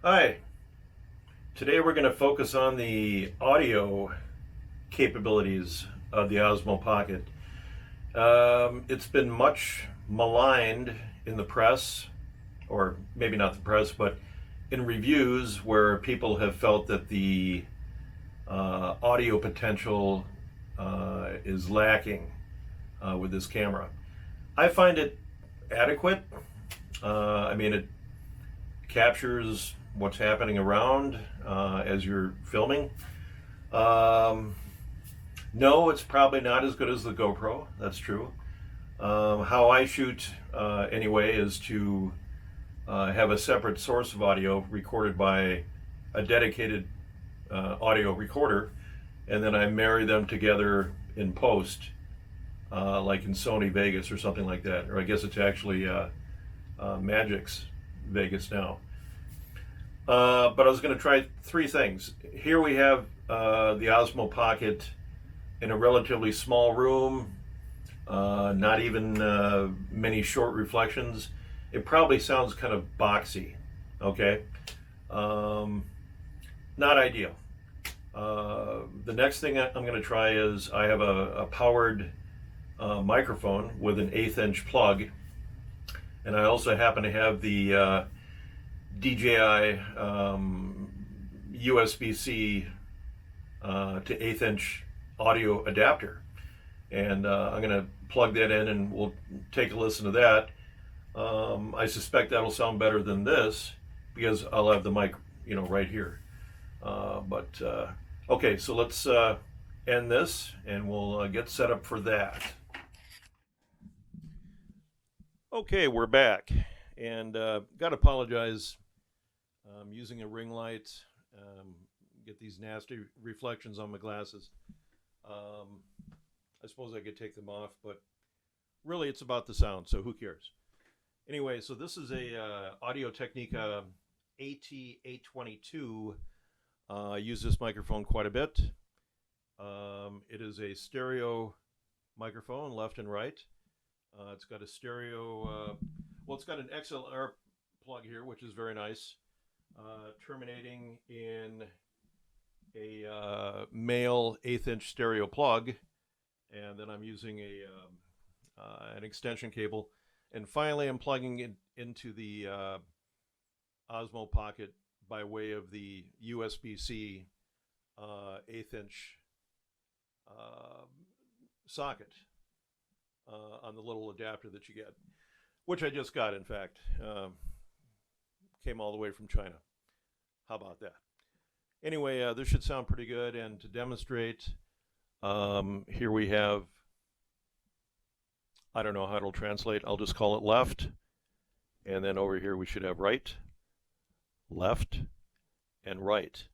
Hi, today we're going to focus on the audio capabilities of the Osmo Pocket. It's been much maligned in the press, or maybe not the press, but in reviews where people have felt that the audio potential is lacking with this camera. I find it adequate. It captures what's happening around as you're filming. No, it's probably not as good as the GoPro, that's true. How I shoot anyway is to have a separate source of audio recorded by a dedicated audio recorder, and then I marry them together in post, like in Sony Vegas or something like that, or I guess it's actually Magic's Vegas now. But I was going to try three things. Here we have the Osmo Pocket in a relatively small room, not even many short reflections. It probably sounds kind of boxy, okay? Not ideal. The next thing I'm going to try is I have a powered microphone with an 1/8 inch plug, and I also happen to have the DJI USB C to 1/8 inch audio adapter, and I'm going to plug that in and we'll take a listen to that. I suspect that'll sound better than this because I'll have the mic, right here. Okay, so let's end this and we'll get set up for that. Okay, we're back, and got to apologize. I'm using a ring light, get these nasty reflections on my glasses. I suppose I could take them off, but really it's about the sound, so who cares? Anyway, so this is a Audio-Technica At-822. I use this microphone quite a bit. It is a stereo microphone, left and right. It's got a stereo, it's got an XLR plug here, which is very nice, terminating in a male 1/8 inch stereo plug, and then I'm using an extension cable, and finally I'm plugging it into the Osmo Pocket by way of the USB C 1/8 inch socket on the little adapter that you get, which I just got, in fact. Came all the way from China. How about that? Anyway, this should sound pretty good, and to demonstrate, here we have, I don't know how it'll translate, I'll just call it left, and then over here we should have right, left, and right.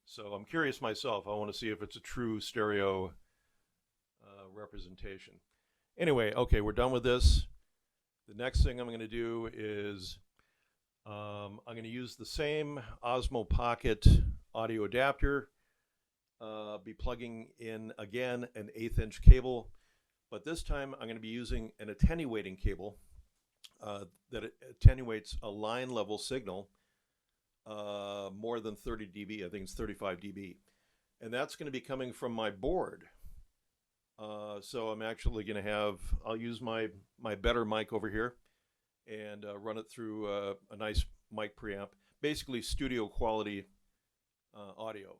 So I'm curious myself. I want to see if it's a true stereo representation. Anyway, okay, we're done with this. The next thing I'm going to do is I'm going to use the same Osmo Pocket audio adapter, be plugging in again an 1/8 inch cable, but this time I'm going to be using an attenuating cable that attenuates a line level signal more than 30 dB. I think it's 35 dB, and that's going to be coming from my board. So I'm actually going to I'll use my better mic over here and run it through a nice mic preamp, basically studio quality audio.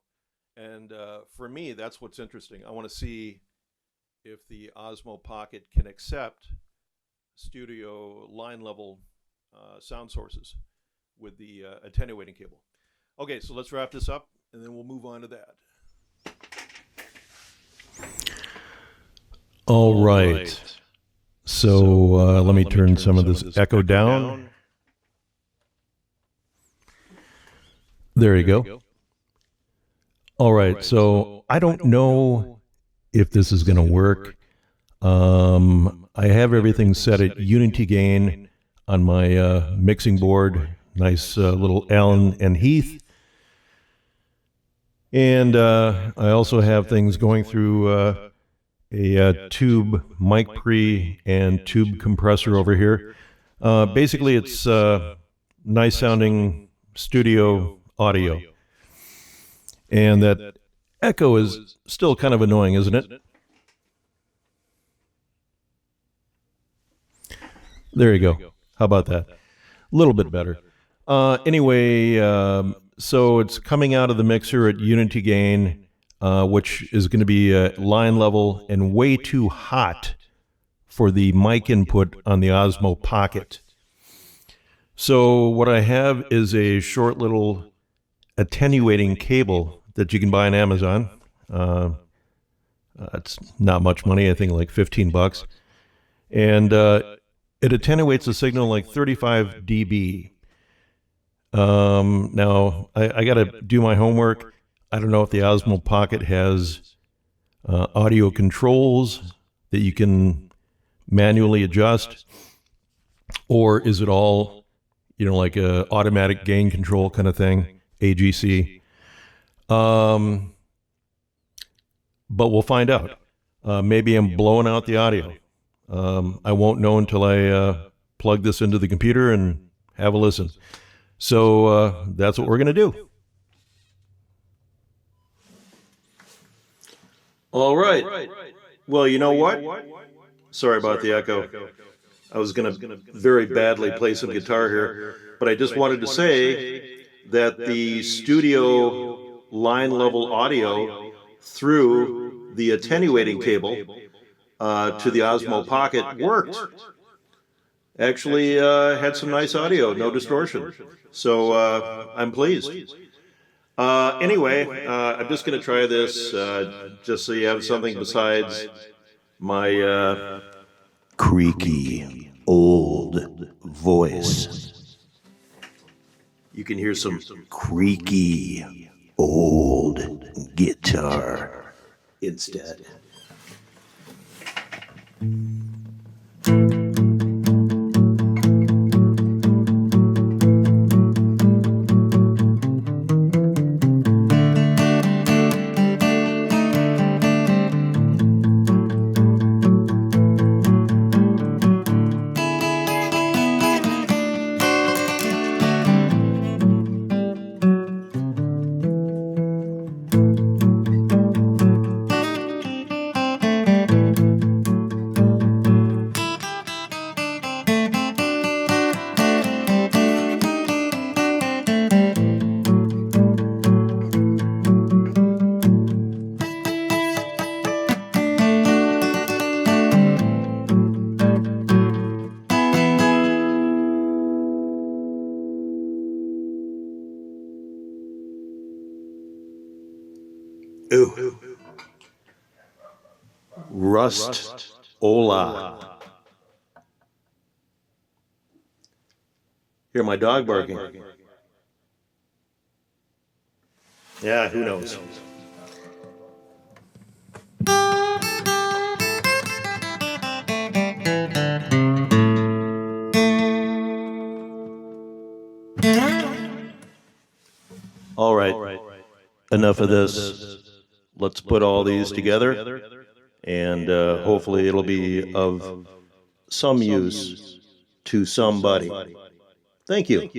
And for me, that's what's interesting. I want to see if the Osmo Pocket can accept studio line level sound sources with the attenuating cable. Okay, so let's wrap this up and then we'll move on to that. All right. So let me turn some of this echo down. There you go. All right, so I don't know if this is going to work. I have everything set at unity gain on my mixing board. Nice little Allen and Heath. And I also have things going through a tube mic pre and tube compressor over here. Basically, it's nice sounding studio audio. And that echo is still kind of annoying, isn't it? There you go. How about that? A little bit better. Anyway, so it's coming out of the mixer at unity gain, which is going to be line level and way too hot for the mic input on the Osmo Pocket. So what I have is a short little attenuating cable that you can buy on Amazon. It's not much money, I think like $15. And it attenuates the signal like 35 dB. Now, I got to do my homework. I don't know if the Osmo Pocket has audio controls that you can manually adjust, or is it all, like a automatic gain control kind of thing, AGC. But we'll find out. Maybe I'm blowing out the audio. I won't know until I plug this into the computer and have a listen. So that's what we're going to do. All right. Well, you know what? Sorry about the echo. I was going to very badly play some guitar here, but I just wanted to say that the studio line level audio through the attenuating cable to the Osmo Pocket worked. Actually had some nice audio, no distortion. So I'm pleased. Anyway, I'm just going to try this just so you have something besides my creaky old voice. You can hear some creaky old guitar instead. Ooh. Rust Ola. Hear my dog barking. Yeah, who knows? All right. Enough of this. Let's put all these together, and hopefully it'll be of some use to somebody. Thank you.